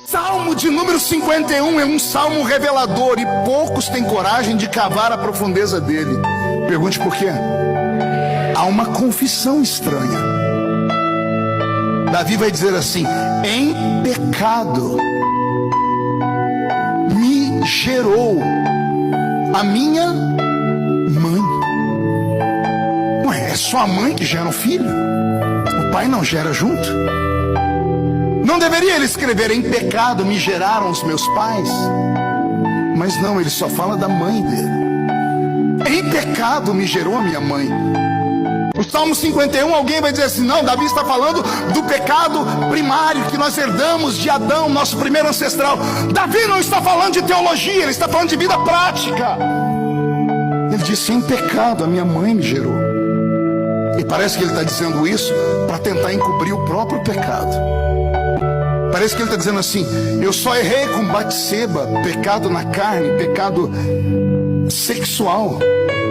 Salmo de número 51 é um salmo revelador e poucos têm coragem de cavar a profundeza dele. Pergunte por quê? Há uma confissão estranha. Davi vai dizer assim: em pecado me gerou a minha mãe. Ué, é só a mãe que gera um filho? O pai não gera junto? Não deveria ele escrever: em pecado me geraram os meus pais? Mas não, ele só fala da mãe dele. Em pecado me gerou a minha mãe. O Salmo 51, alguém vai dizer assim: não, Davi está falando do pecado primário que nós herdamos de Adão, nosso primeiro ancestral. Davi não está falando de teologia, ele está falando de vida prática. Ele disse: em pecado a minha mãe me gerou. E parece que ele está dizendo isso para tentar encobrir o próprio pecado. Parece que ele está dizendo assim: eu só errei com Batseba, pecado na carne, pecado sexual,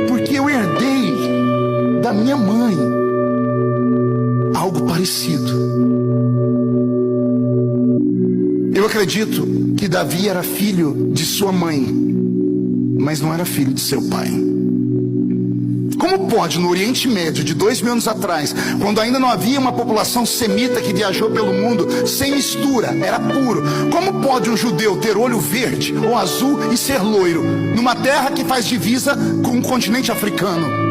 porque eu herdei da minha mãe algo parecido. Eu acredito que Davi era filho de sua mãe, mas não era filho de seu pai. Como pode, no Oriente Médio de 2000 anos atrás, quando ainda não havia uma população semita que viajou pelo mundo sem mistura, era puro, como pode um judeu ter olho verde ou azul e ser loiro numa terra que faz divisa com o continente africano?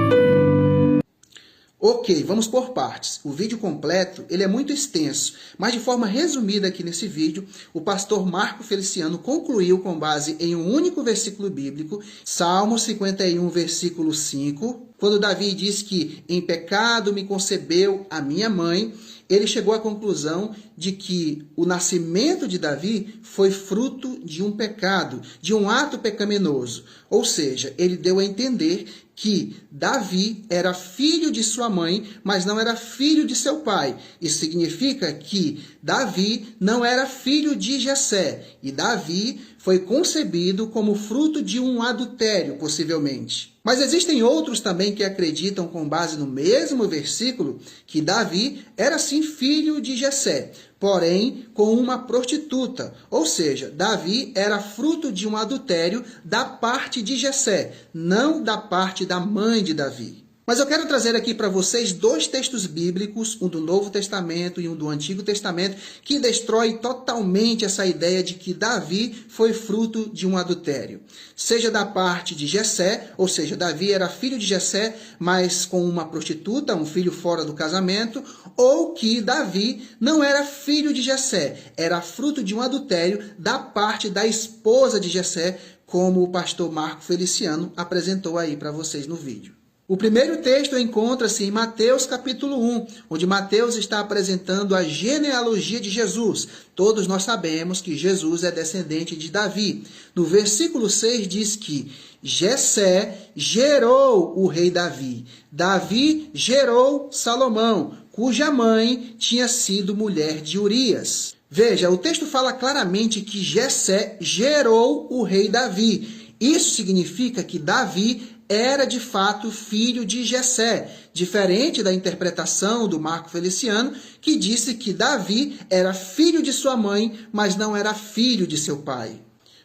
Ok, vamos por partes. O vídeo completo ele é muito extenso, mas de forma resumida aqui nesse vídeo, o pastor Marco Feliciano concluiu com base em um único versículo bíblico, Salmo 51, versículo 5, quando Davi diz que em pecado me concebeu a minha mãe. Ele chegou à conclusão de que o nascimento de Davi foi fruto de um pecado, de um ato pecaminoso. Ou seja, ele deu a entender que Davi era filho de sua mãe, mas não era filho de seu pai. Isso significa que Davi não era filho de Jessé, e Davi foi concebido como fruto de um adultério, possivelmente. Mas existem outros também que acreditam, com base no mesmo versículo, que Davi era sim filho de Jessé, porém com uma prostituta. Ou seja, Davi era fruto de um adultério da parte de Jessé, não da parte da mãe de Davi. Mas eu quero trazer aqui para vocês dois textos bíblicos, um do Novo Testamento e um do Antigo Testamento, que destrói totalmente essa ideia de que Davi foi fruto de um adultério. Seja da parte de Jessé, ou seja, Davi era filho de Jessé, mas com uma prostituta, um filho fora do casamento, ou que Davi não era filho de Jessé, era fruto de um adultério da parte da esposa de Jessé, como o pastor Marco Feliciano apresentou aí para vocês no vídeo. O primeiro texto encontra-se em Mateus capítulo 1, onde Mateus está apresentando a genealogia de Jesus. Todos nós sabemos que Jesus é descendente de Davi. No versículo 6 diz que Jessé gerou o rei Davi. Davi gerou Salomão, cuja mãe tinha sido mulher de Urias. Veja, o texto fala claramente que Jessé gerou o rei Davi. Isso significa que Davi era de fato filho de Jessé, diferente da interpretação do Marco Feliciano, que disse que Davi era filho de sua mãe, mas não era filho de seu pai.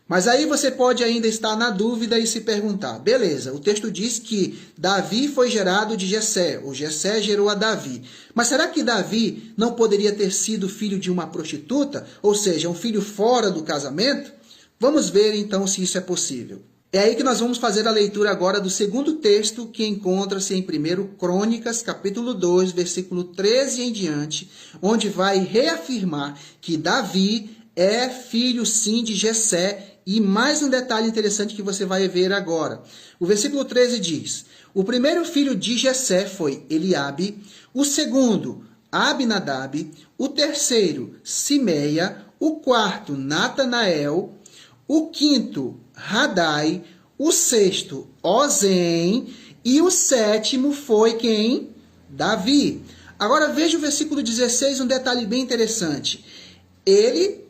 Mas aí você pode ainda estar na dúvida e se perguntar: beleza, o texto diz que Davi foi gerado de Jessé, o Jessé gerou a Davi. Mas será que Davi não poderia ter sido filho de uma prostituta? Ou seja, um filho fora do casamento? Vamos ver então se isso é possível. É aí que nós vamos fazer a leitura agora do segundo texto, que encontra-se em 1 Crônicas, capítulo 2, versículo 13 em diante, onde vai reafirmar que Davi é filho sim de Jessé. E mais um detalhe interessante que você vai ver agora. O versículo 13 diz: o primeiro filho de Jessé foi Eliabe, o segundo Abinadab, o terceiro Simeia, o quarto Natanael, o quinto Radai, o sexto Ozem e o sétimo foi quem? Davi. Agora veja o versículo 16, um detalhe bem interessante. Ele,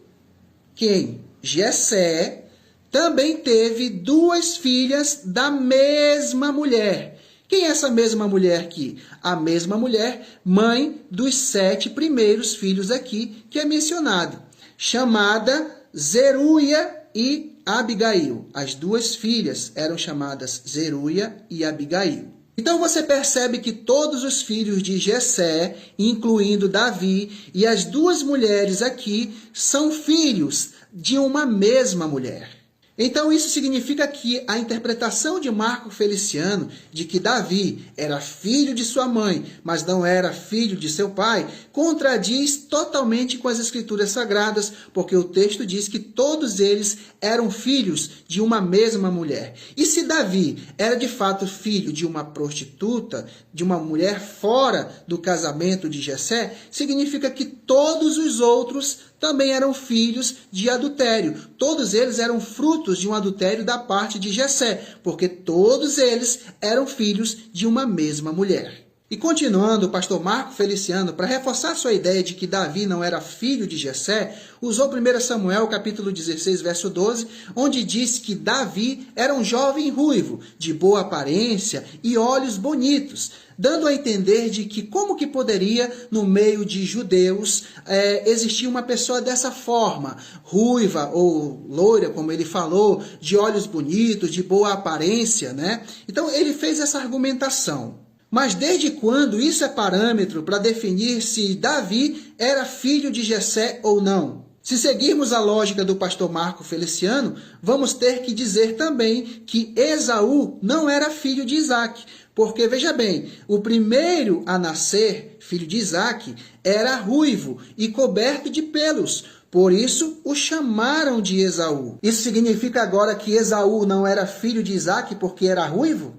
quem? Jessé, também teve duas filhas da mesma mulher. Quem é essa mesma mulher aqui? A mesma mulher, mãe dos 7 primeiros filhos aqui, que é mencionado. chamada Zeruia e Abigail. As duas filhas eram chamadas Zeruia e Abigail. Então você percebe que todos os filhos de Jessé, incluindo Davi, e as duas mulheres aqui, são filhos de uma mesma mulher. Então isso significa que a interpretação de Marco Feliciano de que Davi era filho de sua mãe, mas não era filho de seu pai, contradiz totalmente com as Escrituras Sagradas, porque o texto diz que todos eles eram filhos de uma mesma mulher. E se Davi era de fato filho de uma prostituta, de uma mulher fora do casamento de Jessé, significa que todos os outros também eram filhos de adultério. Todos eles eram frutos de um adultério da parte de Jessé, porque todos eles eram filhos de uma mesma mulher. E continuando, o pastor Marco Feliciano, para reforçar sua ideia de que Davi não era filho de Jessé, usou 1 Samuel capítulo 16, verso 12, onde diz que Davi era um jovem ruivo, de boa aparência e olhos bonitos, dando a entender de que como que poderia, no meio de judeus, existir uma pessoa dessa forma, ruiva ou loira, como ele falou, de olhos bonitos, de boa aparência, né? Então ele fez essa argumentação. Mas desde quando isso é parâmetro para definir se Davi era filho de Jessé ou não? Se seguirmos a lógica do pastor Marco Feliciano, vamos ter que dizer também que Esaú não era filho de Isaac. Porque, veja bem, o primeiro a nascer, filho de Isaac, era ruivo e coberto de pelos. Por isso, o chamaram de Esaú. Isso significa agora que Esaú não era filho de Isaac porque era ruivo?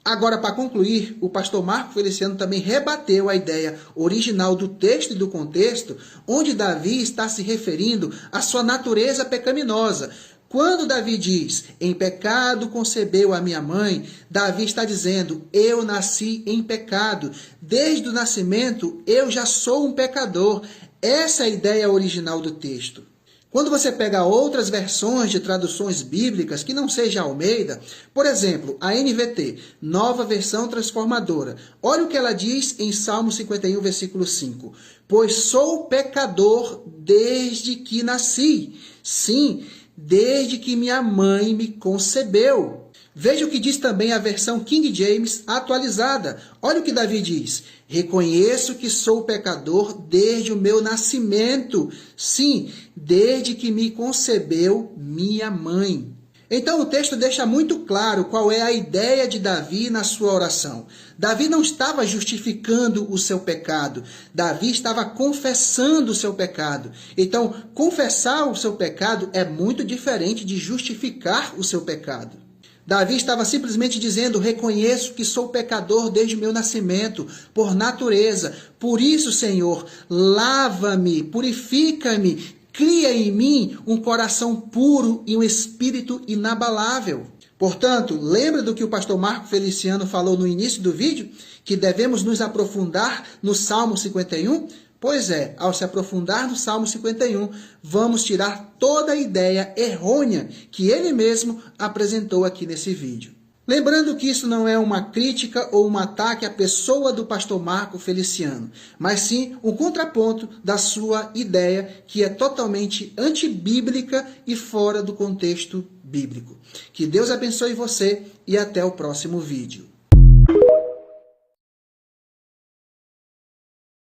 Agora, para concluir, o pastor Marco Feliciano também rebateu a ideia original do texto e do contexto, onde Davi está se referindo à sua natureza pecaminosa. Quando Davi diz, em pecado concebeu a minha mãe, Davi está dizendo, eu nasci em pecado. Desde o nascimento, eu já sou um pecador. Essa é a ideia original do texto. Quando você pega outras versões de traduções bíblicas, que não seja Almeida, por exemplo, a NVT, Nova Versão Transformadora, olha o que ela diz em Salmo 51, versículo 5. Pois sou pecador desde que nasci. Sim, desde que minha mãe me concebeu. Veja o que diz também a versão King James atualizada. Olha o que Davi diz. Reconheço que sou pecador desde o meu nascimento. Sim, desde que me concebeu minha mãe. Então o texto deixa muito claro qual é a ideia de Davi na sua oração. Davi não estava justificando o seu pecado. Davi estava confessando o seu pecado. Então, confessar o seu pecado é muito diferente de justificar o seu pecado. Davi estava simplesmente dizendo, reconheço que sou pecador desde o meu nascimento, por natureza. Por isso, Senhor, lava-me, purifica-me, cria em mim um coração puro e um espírito inabalável. Portanto, lembra do que o pastor Marco Feliciano falou no início do vídeo? Que devemos nos aprofundar no Salmo 51? Pois é, ao se aprofundar no Salmo 51, vamos tirar toda a ideia errônea que ele mesmo apresentou aqui nesse vídeo. Lembrando que isso não é uma crítica ou um ataque à pessoa do pastor Marco Feliciano, mas sim um contraponto da sua ideia que é totalmente antibíblica e fora do contexto bíblico. Que Deus abençoe você e até o próximo vídeo.